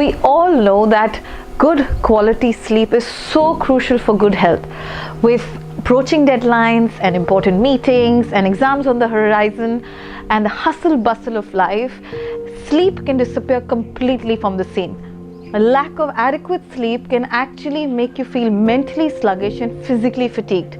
We all know that good quality sleep is so crucial for good health. With approaching deadlines and important meetings and exams on the horizon and the hustle bustle of life, sleep can disappear completely from the scene. A lack of adequate sleep can actually make you feel mentally sluggish and physically fatigued.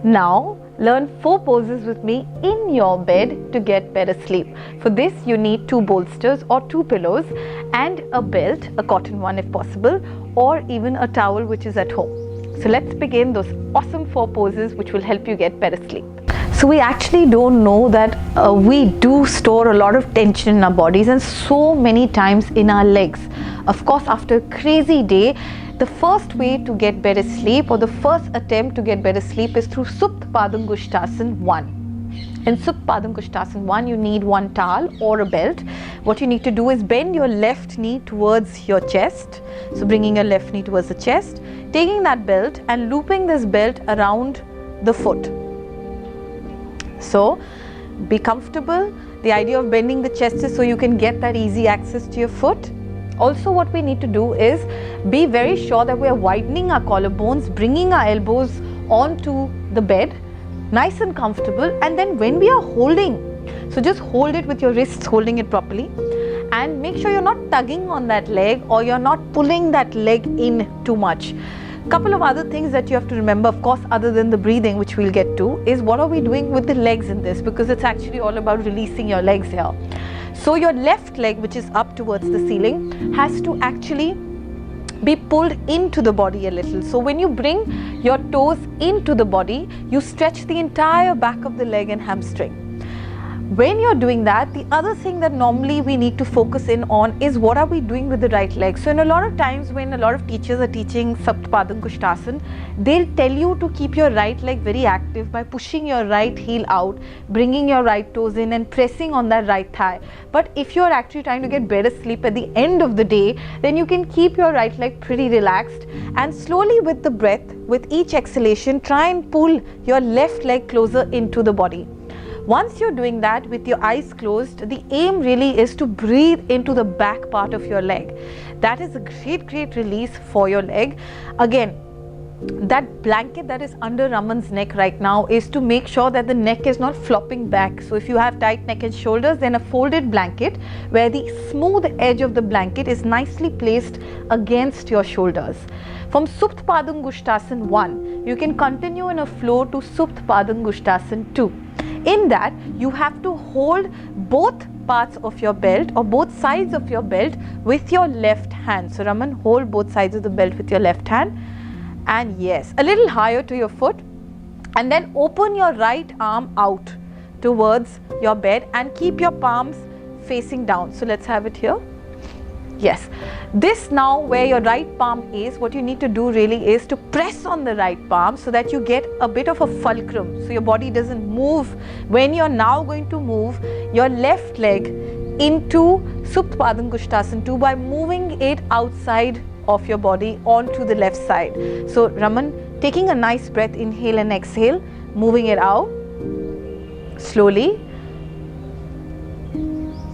Now, learn 4 poses with me in your bed to get better sleep. For this, you need 2 bolsters or 2 pillows and a belt, a cotton one if possible, or even a towel which is at home. So let's begin those awesome 4 poses which will help you get better sleep. So we actually don't know that we do store a lot of tension in our bodies and so many times in our legs. Of course, after a crazy day, the first way to get better sleep or the first attempt to get better sleep is through Supta Padangusthasana 1. In Supta Padangusthasana 1, you need 1 towel or a belt. What you need to do is bend your left knee towards your chest. So bringing your left knee towards the chest, taking that belt and looping this belt around the foot. So be comfortable. The idea of bending the chest is so you can get that easy access to your foot. Also, what we need to do is be very sure that we are widening our collarbones, bringing our elbows onto the bed, nice and comfortable. And then when we are holding, so just hold it with your wrists, holding it properly, and make sure you're not tugging on that leg or you're not pulling that leg in too much. Couple of other things that you have to remember, of course, other than the breathing, which we'll get to, is what are we doing with the legs in this, because it's actually all about releasing your legs here. So your left leg, which is up towards the ceiling, has to actually be pulled into the body a little. So when you bring your toes into the body, you stretch the entire back of the leg and hamstring. When you're doing that, the other thing that normally we need to focus in on is what are we doing with the right leg. So in a lot of times when a lot of teachers are teaching Supta Padangusthasana, they'll tell you to keep your right leg very active by pushing your right heel out, bringing your right toes in and pressing on that right thigh. But if you're actually trying to get better sleep at the end of the day, then you can keep your right leg pretty relaxed and slowly with the breath, with each exhalation, try and pull your left leg closer into the body. Once you're doing that with your eyes closed, the aim really is to breathe into the back part of your leg. That is a great release for your leg. Again, that blanket that is under Raman's neck right now is to make sure that the neck is not flopping back. So if you have tight neck and shoulders, then a folded blanket where the smooth edge of the blanket is nicely placed against your shoulders. From Supta Padangusthasana 1, you can continue in a flow to Supta Padangusthasana 2. In that, you have to hold both parts of your belt or both sides of your belt with your left hand. So Raman, hold both sides of the belt with your left hand. And yes, a little higher to your foot, and then open your right arm out towards your bed and keep your palms facing down. So let's have it here. Yes, this now where your right palm is, what you need to do really is to press on the right palm so that you get a bit of a fulcrum, so your body doesn't move when you're now going to move your left leg into Supta Padangusthasana 2 by moving it outside of your body onto the left side. So Raman, taking a nice breath, inhale and exhale, moving it out slowly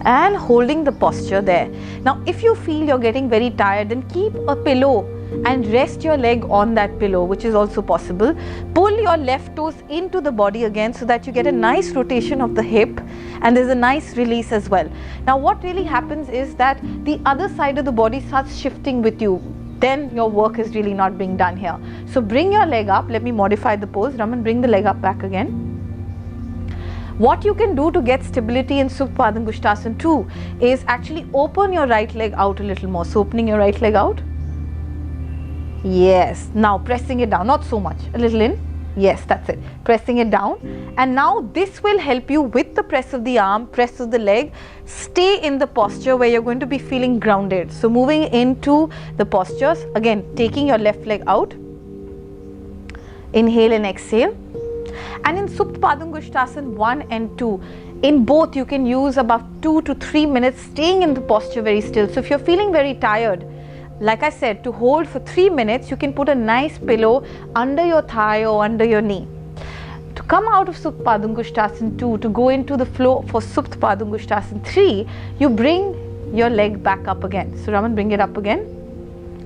and holding the posture there. Now if you feel you're getting very tired, then keep a pillow and rest your leg on that pillow, which is also possible. Pull your left toes into the body again so that you get a nice rotation of the hip and there's a nice release as well. Now what really happens is that the other side of the body starts shifting with you. Then your work is really not being done here. So bring your leg up. Let me modify the pose. Raman, bring the leg up back again. What you can do to get stability in Supta Padangusthasana 2 is actually open your right leg out a little more. So opening your right leg out. Yes. Now pressing it down, not so much, a little in. Yes, that's it. Pressing it down. And now this will help you with the press of the arm, press of the leg, stay in the posture where you're going to be feeling grounded. So moving into the postures, again, taking your left leg out. Inhale and exhale. And in Supta Padangusthasana 1 and 2, in both you can use about 2 to 3 minutes staying in the posture very still. So if you're feeling very tired, like I said, to hold for 3 minutes, you can put a nice pillow under your thigh or under your knee. To come out of Supta Padangusthasana 2, to go into the flow for Supta Padangusthasana 3, you bring your leg back up again. So Raman, bring it up again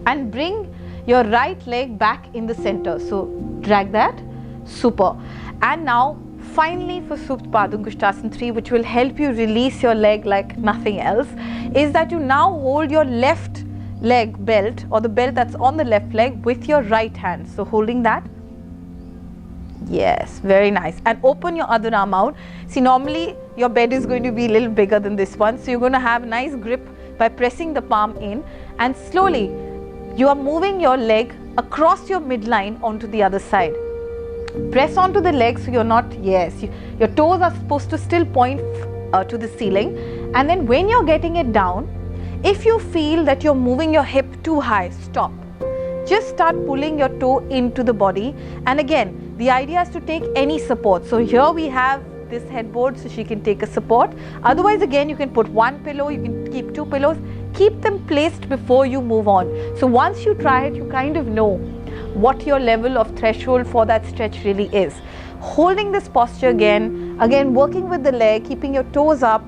and bring your right leg back in the center. So drag that. Super. And now finally for Supta Padma Kushtasana 3, which will help you release your leg like nothing else, is that you now hold your left leg belt, or the belt that's on the left leg, with your right hand. So holding that. Yes, very nice. And open your other arm out. See, normally your bed is going to be a little bigger than this one, so you're going to have a nice grip by pressing the palm in, and slowly you are moving your leg across your midline onto the other side. Press onto the leg so you're not, your toes are supposed to still point to the ceiling. And then when you're getting it down, if you feel that you're moving your hip too high, stop. Just start pulling your toe into the body. And again, the idea is to take any support. So here we have this headboard, so she can take a support. Otherwise, again, you can put one pillow, you can keep two pillows. Keep them placed before you move on. So once you try it, you kind of know what your level of threshold for that stretch really is. Holding this posture again working with the leg, keeping your toes up,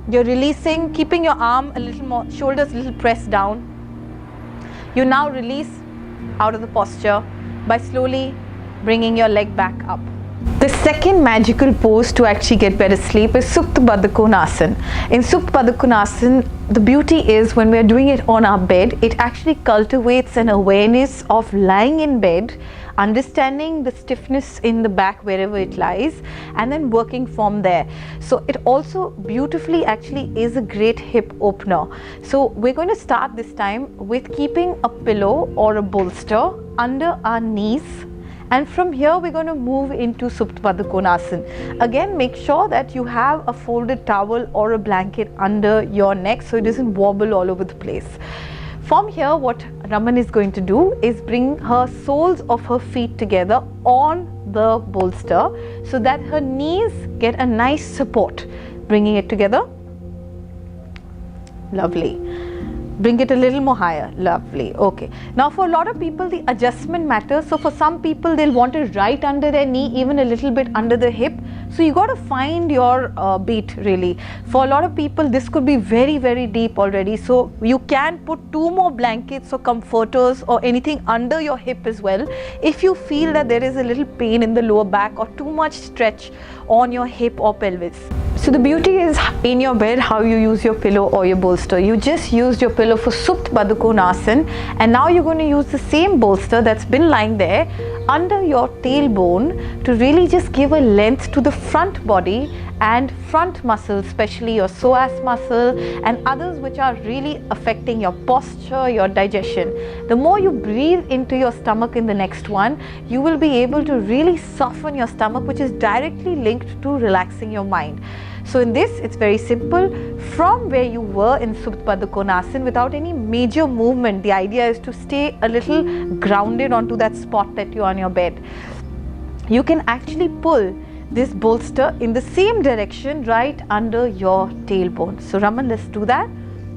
you're releasing, keeping your arm a little more, shoulders a little pressed down. You now release out of the posture by slowly bringing your leg back up. The second magical pose to actually get better sleep is Supta Padma Konasana. In Supta Padma Konasana, the beauty is when we are doing it on our bed, it actually cultivates an awareness of lying in bed, understanding the stiffness in the back wherever it lies, and then working from there. So it also beautifully actually is a great hip opener. So we're going to start this time with keeping a pillow or a bolster under our knees. And from here we're going to move into Supta Padma Konasana. Again, make sure that you have a folded towel or a blanket under your neck so it doesn't wobble all over the place. From here, what Raman is going to do is bring her soles of her feet together on the bolster so that her knees get a nice support. Bringing it together. Lovely. Bring it a little more higher. Lovely. Okay. Now for a lot of people, the adjustment matters. So for some people, they'll want it right under their knee, even a little bit under the hip. So you got to find your beat really. For a lot of people, this could be very, very deep already. So you can put 2 more blankets or comforters or anything under your hip as well, if you feel that there is a little pain in the lower back or too much stretch on your hip or pelvis. So the beauty is in your bed how you use your pillow or your bolster. You just used your pillow for Supta Padma Konasana, and now you're going to use the same bolster that's been lying there under your tailbone to really just give a length to the front body and front muscles, especially your psoas muscle and others which are really affecting your posture, your digestion. The more you breathe into your stomach in the next one, you will be able to really soften your stomach, which is directly linked to relaxing your mind. So in this, it's very simple. From where you were in Supta Padma Konasana, without any major movement, the idea is to stay a little grounded onto that spot that you're on your bed. You can actually pull this bolster in the same direction right under your tailbone. So Raman, let's do that.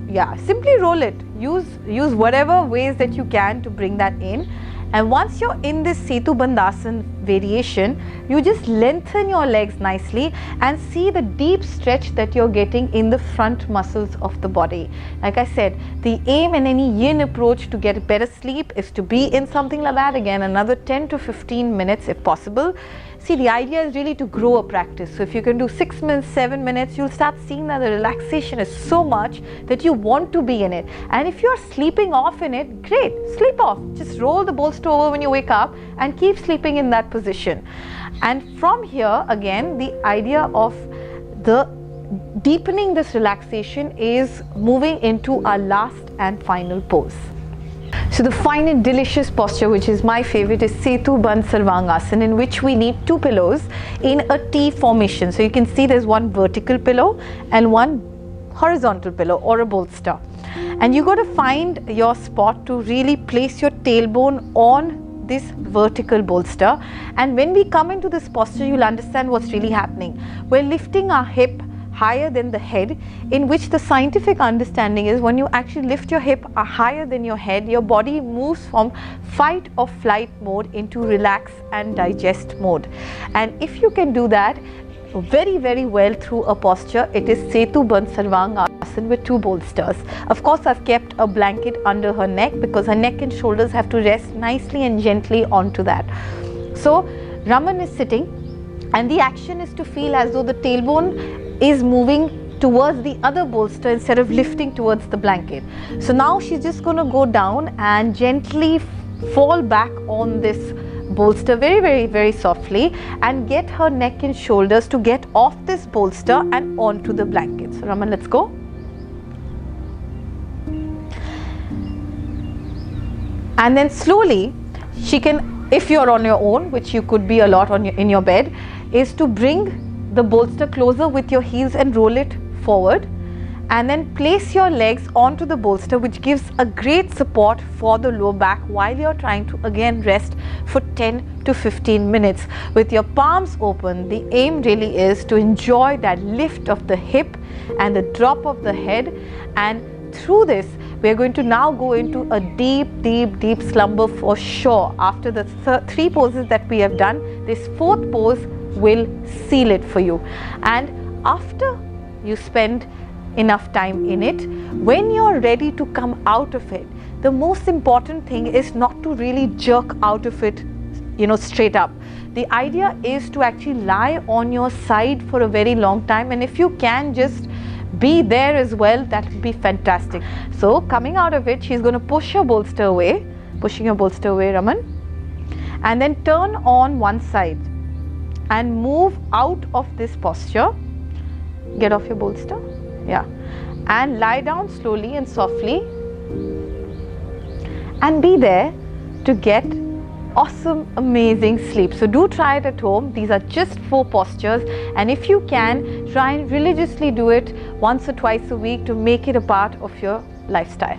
Yeah, simply roll it. Use whatever ways that you can to bring that in. And once you're in this Setu Bandhasan variation, you just lengthen your legs nicely and see the deep stretch that you're getting in the front muscles of the body. Like I said, the aim in any yin approach to get better sleep is to be in something like that again another 10 to 15 minutes if possible. See, the idea is really to grow a practice. So if you can do 6 minutes, 7 minutes, you'll start seeing that the relaxation is so much that you want to be in it. And if you're sleeping off in it, great, sleep off. Just roll the bolster over when you wake up and keep sleeping in that position. And from here, again, the idea of the deepening this relaxation is moving into our last and final pose. So the final delicious posture, which is my favorite, is Setu Bandh Sarvangasana, in which we need 2 pillows in a T formation. So you can see there's one vertical pillow and one horizontal pillow or a bolster. And you got to find your spot to really place your tailbone on this vertical bolster. And when we come into this posture, you'll understand what's really happening. We're lifting our hip higher than the head, in which the scientific understanding is when you actually lift your hip higher than your head, your body moves from fight or flight mode into relax and digest mode. And if you can do that, very well through a posture. It is Setu Bandh Sarvang Asana with 2 bolsters. Of course, I've kept a blanket under her neck because her neck and shoulders have to rest nicely and gently onto that. So Raman is sitting, and the action is to feel as though the tailbone is moving towards the other bolster instead of lifting towards the blanket. So now she's just going to go down and gently fall back on this bolster very softly, and get her neck and shoulders to get off this bolster and onto the blanket. So Raman, let's go. And then slowly she can, if you're on your own, which you could be a lot in your bed, is to bring the bolster closer with your heels and roll it forward, and then place your legs onto the bolster, which gives a great support for the lower back while you're trying to again rest for 10 to 15 minutes. With your palms open, the aim really is to enjoy that lift of the hip and the drop of the head, and through this we are going to now go into a deep slumber for sure. After the 3 poses that we have done, this 4th pose will seal it for you. And after you spend enough time in it, when you're ready to come out of it, the most important thing is not to really jerk out of it, straight up. The idea is to actually lie on your side for a very long time, and if you can just be there as well, that would be fantastic. So coming out of it, she's going to push your bolster away, pushing your bolster away, Raman, and then turn on one side and move out of this posture. Get off your bolster, yeah, and lie down slowly and softly, and be there to get awesome, amazing sleep. So do try it at home. These are just 4 postures, and if you can, try and religiously do it once or twice a week to make it a part of your lifestyle.